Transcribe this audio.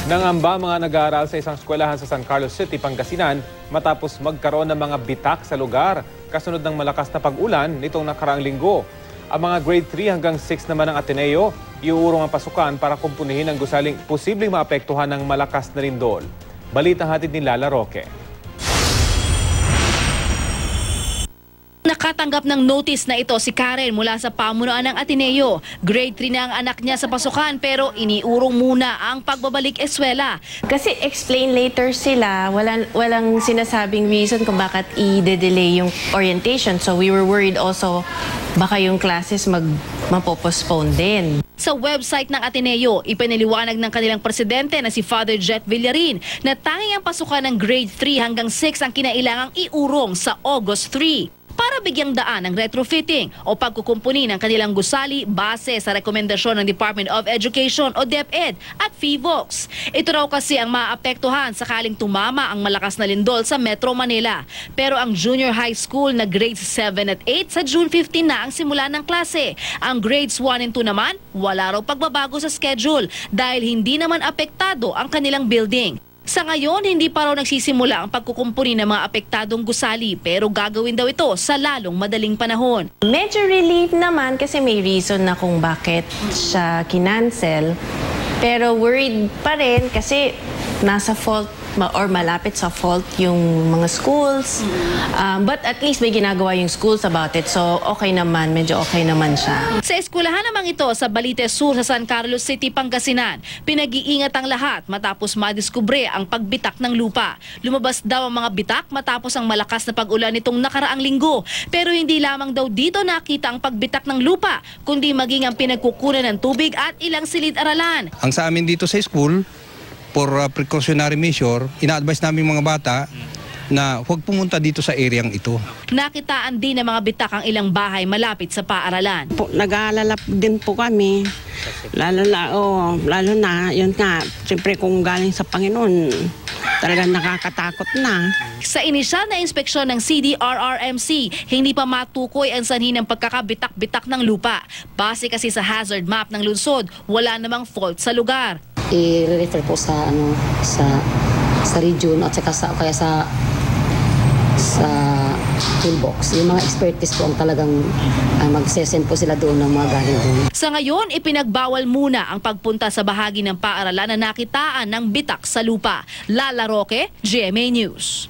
Nangamba mga nag-aaral sa isang eskwelahan sa San Carlos City, Pangasinan matapos magkaroon ng mga bitak sa lugar kasunod ng malakas na pag-ulan nitong nakaraang linggo. Ang mga grade 3 hanggang 6 naman ng Ateneo, iuurong ang pasukan para kumpunihin ang gusaling posibleng maapektuhan ng malakas na lindol. Balitang hatid ni Lala Roque. Nakatanggap ng notice na ito si Karen mula sa pamunuan ng Ateneo. Grade 3 na ang anak niya sa pasukan pero iniurong muna ang pagbabalik eskwela. Kasi explain later sila, walang sinasabing reason kung bakit i-delay yung orientation. So we were worried also baka yung classes mapopostpone din. Sa website ng Ateneo, ipinaliwanag ng kanilang presidente na si Father Jet Villarin na tanging ang pasukan ng grade 3 hanggang 6 ang kinailangang iurong sa August 3. Para bigyang daan ang retrofitting o pagkukumpuni ng kanilang gusali base sa rekomendasyon ng Department of Education o DepEd at FIVOX. Ito raw kasi ang maapektuhan sakaling tumama ang malakas na lindol sa Metro Manila. Pero ang junior high school na grades 7 at 8 sa June 15 na ang simula ng klase. Ang grades 1 and 2 naman, wala raw pagbabago sa schedule dahil hindi naman apektado ang kanilang building. Sa ngayon, hindi pa raw nagsisimula ang pagkukumpuni ng mga apektadong gusali pero gagawin daw ito sa lalong madaling panahon. Medyo relief naman kasi may reason na kung bakit siya kinancel. Pero worried pa rin kasi nasa fault or malapit sa fault yung mga schools. But at least may ginagawa yung schools about it. So okay naman, medyo okay naman siya. Sa eskwelahan namang ito sa Balite Sur sa San Carlos City, Pangasinan, pinag-iingat ang lahat matapos madiskubre ang pagbitak ng lupa. Lumabas daw ang mga bitak matapos ang malakas na pag-ulan nitong nakaraang linggo. Pero hindi lamang daw dito nakita ang pagbitak ng lupa, kundi maging ang pinagkukunan ng tubig at ilang silid-aralan. Ang sa amin dito sa school, for precautionary measure, ina-advise namin mga bata na huwag pumunta dito sa areang ito. Nakitaan din ng mga bitak ang ilang bahay malapit sa paaralan. Nag-aalala din po kami, lalo na, yun nga, siyempre kung galing sa Panginoon, talagang nakakatakot na. Sa inisyal na inspeksyon ng CDRRMC, hindi pa matukoy ang sanhi ng pagkakabitak-bitak ng lupa. Base kasi sa hazard map ng lungsod, wala namang fault sa lugar. I-refer po sa region at saka sa toolbox. Yung mga expertise po ang talagang mag-sesend po sila doon ng mga galing doon. Sa ngayon, ipinagbawal muna ang pagpunta sa bahagi ng paaralan na nakitaan ng bitak sa lupa. Lala Roque, GMA News.